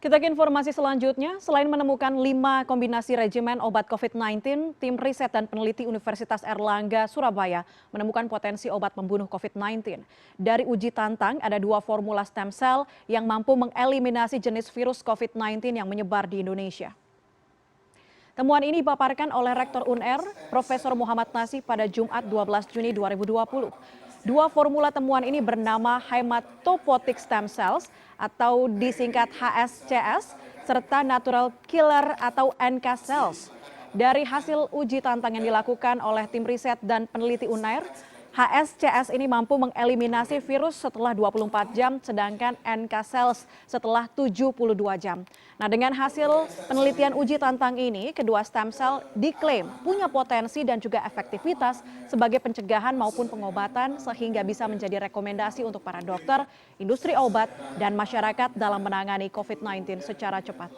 Kita ke informasi selanjutnya, selain menemukan 5 kombinasi regimen obat COVID-19, tim riset dan peneliti Universitas Erlangga, Surabaya menemukan potensi obat membunuh COVID-19. Dari uji tantang, ada 2 formula stem cell yang mampu mengeliminasi jenis virus COVID-19 yang menyebar di Indonesia. Temuan ini dipaparkan oleh Rektor UNER, Profesor Muhammad Nasih pada Jumat 12 Juni 2020. 2 formula temuan ini bernama hematopoietic stem cells atau disingkat HSCS serta natural killer atau NK cells. Dari hasil uji tantang yang dilakukan oleh tim riset dan peneliti UNER, HSCS ini mampu mengeliminasi virus setelah 24 jam, sedangkan NK cells setelah 72 jam. Nah, dengan hasil penelitian uji tantang ini, kedua stem cell diklaim punya potensi dan juga efektivitas sebagai pencegahan maupun pengobatan sehingga bisa menjadi rekomendasi untuk para dokter, industri obat, dan masyarakat dalam menangani COVID-19 secara cepat.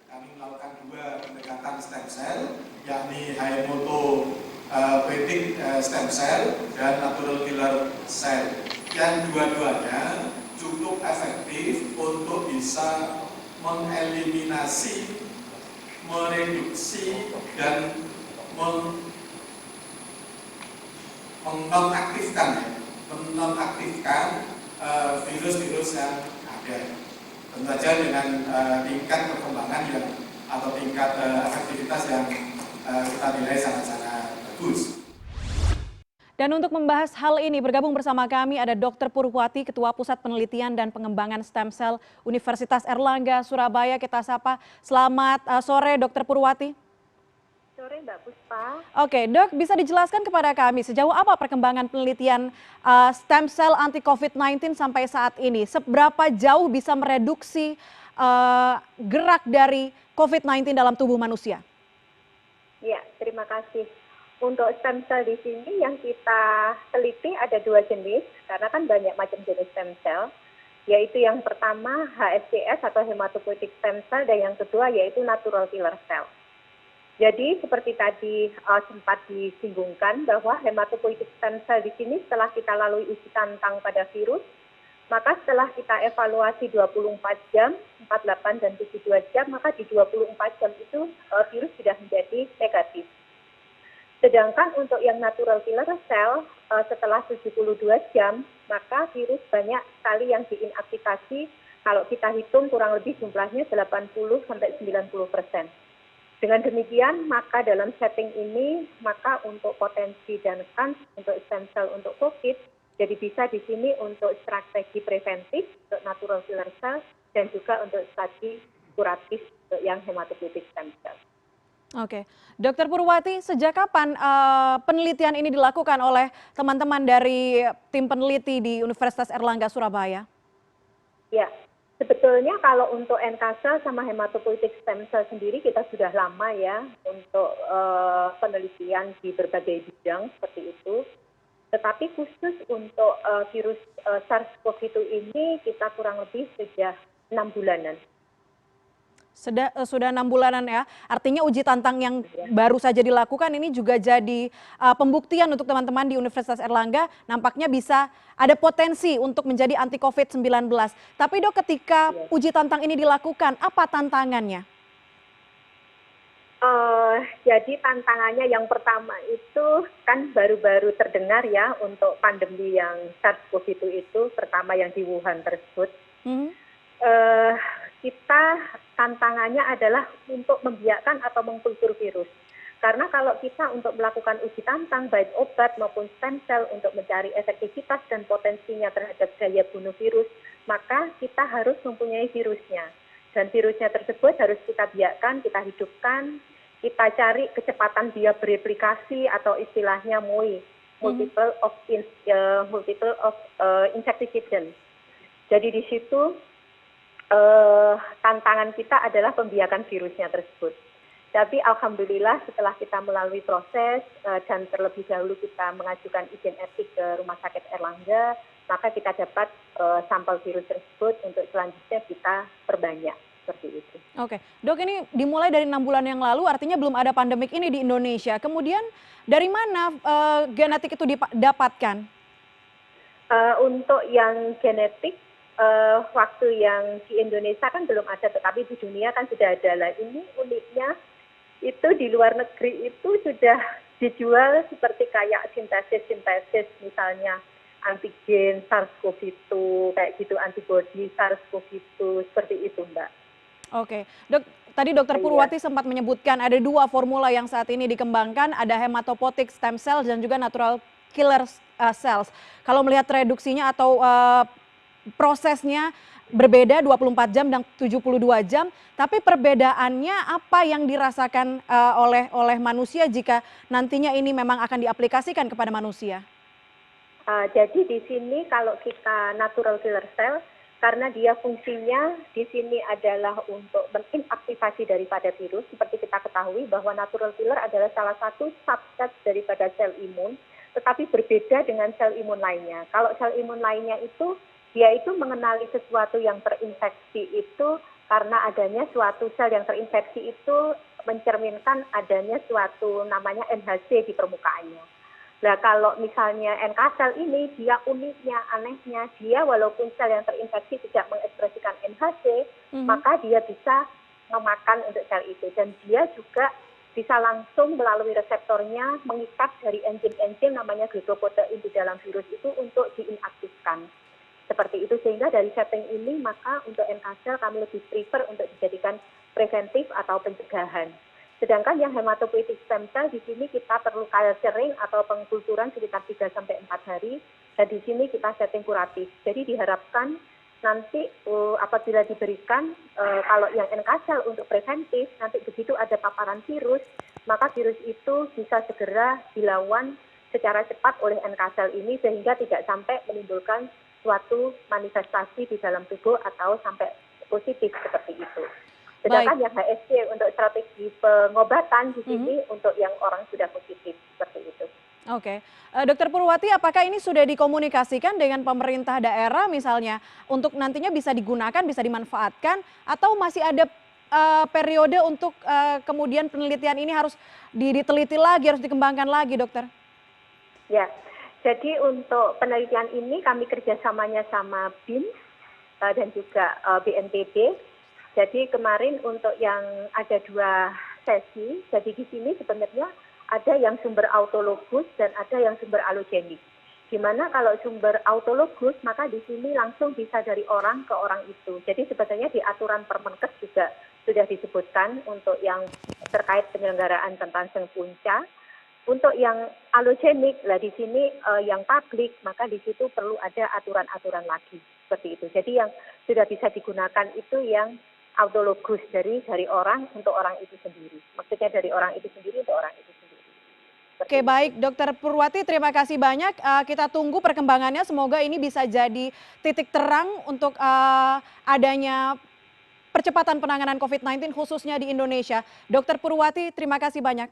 Kami melakukan 2 pendekatan stem cell, yakni hematopoietic stem cell dan natural killer cell. Yang dua-duanya cukup efektif untuk bisa mengeliminasi, mereduksi, dan menonaktifkan virus-virus yang ada. Tentu saja dengan tingkat perkembangan atau tingkat efektivitas yang kita nilai sangat-sangat bagus. Dan untuk membahas hal ini bergabung bersama kami ada Dr. Purwati, Ketua Pusat Penelitian dan Pengembangan Stem Cell Universitas Erlangga, Surabaya. Kita sapa. Selamat sore Dr. Purwati. Sore Mbak Puspa. Oke, Dok, bisa dijelaskan kepada kami sejauh apa perkembangan penelitian stem cell anti COVID-19 sampai saat ini? Seberapa jauh bisa mereduksi gerak dari COVID-19 dalam tubuh manusia? Ya, terima kasih. Untuk stem cell di sini yang kita teliti ada 2 jenis, karena kan banyak macam jenis stem cell, yaitu yang pertama HSCS atau hematopoietic stem cell, dan yang kedua yaitu natural killer cell. Jadi seperti tadi sempat disinggungkan bahwa hematopoietic stem cell di sini setelah kita lalui uji tantang pada virus, maka setelah kita evaluasi 24 jam, 48 dan 72 jam, maka di 24 jam itu virus sudah menjadi negatif. Sedangkan untuk yang natural killer cell setelah 72 jam, maka virus banyak sekali yang diinaktivasi. Kalau kita hitung kurang lebih jumlahnya 80-90%. Dengan demikian, maka dalam setting ini, maka untuk potensi dan kans untuk stem cell untuk COVID, jadi bisa di sini untuk strategi preventif, untuk natural killer cell, dan juga untuk strategi kuratif untuk yang hematopoietic stem cell. Oke, Dr. Purwati, sejak kapan penelitian ini dilakukan oleh teman-teman dari tim peneliti di Universitas Erlangga, Surabaya? Ya. Sebetulnya kalau untuk NK cell sama hematopoietic stem cell sendiri kita sudah lama ya untuk penelitian di berbagai bidang seperti itu. Tetapi khusus untuk virus SARS-CoV-2 ini kita kurang lebih sudah 6 bulanan. Sudah 6 bulanan ya. Artinya uji tantang yang baru saja dilakukan ini juga jadi pembuktian untuk teman-teman di Universitas Erlangga nampaknya bisa ada potensi untuk menjadi anti COVID-19. Tapi Dok, ketika uji tantang ini dilakukan, apa tantangannya? Jadi tantangannya yang pertama itu kan baru-baru terdengar ya untuk pandemi yang SARS-CoV-2 itu, pertama yang di Wuhan tersebut. Kita tantangannya adalah untuk membiarkan atau mengkultur virus. Karena kalau kita untuk melakukan uji tantang baik obat maupun stem cell untuk mencari efektivitas dan potensinya terhadap daya bunuh virus, maka kita harus mempunyai virusnya. Dan virusnya tersebut harus kita biarkan, kita hidupkan, kita cari kecepatan dia bereplikasi atau istilahnya MOI, multiple of infectivation. Jadi di situ tantangan kita adalah pembiakan virusnya tersebut. Tapi alhamdulillah setelah kita melalui proses dan terlebih dahulu kita mengajukan izin etik ke Rumah Sakit Erlangga, maka kita dapat sampel virus tersebut untuk selanjutnya kita perbanyak seperti itu. Oke, Dok, ini dimulai dari 6 bulan yang lalu, artinya belum ada pandemik ini di Indonesia. Kemudian dari mana genetik itu didapatkan? Untuk yang genetik waktu yang di Indonesia kan belum ada, tetapi di dunia kan sudah ada. Lah ini uniknya itu di luar negeri itu sudah dijual seperti kayak sintesis misalnya antigen SARS-CoV-2 kayak gitu, antibodi SARS-CoV-2 seperti itu, Mbak. Oke, Dok, tadi Dokter Iya. Purwati sempat menyebutkan ada 2 formula yang saat ini dikembangkan, ada hematopoietic stem cells dan juga natural killer cells. Kalau melihat reduksinya atau prosesnya berbeda 24 jam dan 72 jam, tapi perbedaannya apa yang dirasakan oleh manusia jika nantinya ini memang akan diaplikasikan kepada manusia? Jadi di sini kalau kita natural killer cell, karena dia fungsinya di sini adalah untuk menginaktivasi daripada virus, seperti kita ketahui bahwa natural killer adalah salah satu subset daripada sel imun, tetapi berbeda dengan sel imun lainnya. Kalau sel imun lainnya itu, dia itu mengenali sesuatu yang terinfeksi itu karena adanya suatu sel yang terinfeksi itu mencerminkan adanya suatu namanya NHC di permukaannya. Nah kalau misalnya NK sel ini dia uniknya, anehnya, dia walaupun sel yang terinfeksi tidak mengekspresikan NHC, maka dia bisa memakan untuk sel itu. Dan dia juga bisa langsung melalui reseptornya mengikat dari enzim-enzim namanya glicoprotein di dalam virus itu untuk diinaktifkan. Seperti itu, sehingga dari setting ini maka untuk NK sel kami lebih prefer untuk dijadikan preventif atau pencegahan. Sedangkan yang hematopoietic stem cell di sini kita perlu culturing atau pengkulturan sekitar 3 sampai 4 hari dan di sini kita setting kuratif. Jadi diharapkan nanti apabila diberikan kalau yang NK cell untuk preventif, nanti begitu ada paparan virus, maka virus itu bisa segera dilawan secara cepat oleh NK cell ini sehingga tidak sampai menimbulkan suatu manifestasi di dalam tubuh atau sampai positif seperti itu. Sedangkan yang HSC untuk strategi pengobatan di sini untuk yang orang sudah positif seperti itu. Oke, Dokter Purwati, apakah ini sudah dikomunikasikan dengan pemerintah daerah misalnya untuk nantinya bisa digunakan, bisa dimanfaatkan, atau masih ada periode untuk kemudian penelitian ini harus diteliti lagi, harus dikembangkan lagi, Dokter? Ya, jadi untuk penelitian ini kami kerjasamanya sama BIN dan juga BNPB. Jadi kemarin untuk yang ada 2 sesi, jadi di sini sebenarnya ada yang sumber autologus dan ada yang sumber alogenik. Dimana kalau sumber autologus maka di sini langsung bisa dari orang ke orang itu. Jadi sebetulnya di aturan Permenkes juga sudah disebutkan untuk yang terkait penyelenggaraan tentang Sengpunca. Untuk yang alogenik, lah di sini yang publik, maka di situ perlu ada aturan-aturan lagi seperti itu. Jadi yang sudah bisa digunakan itu yang autologus dari orang untuk orang itu sendiri. Maksudnya dari orang itu sendiri untuk orang itu sendiri. Oke, baik, Dokter Purwati, terima kasih banyak. Kita tunggu perkembangannya. Semoga ini bisa jadi titik terang untuk adanya percepatan penanganan COVID-19 khususnya di Indonesia. Dokter Purwati, terima kasih banyak.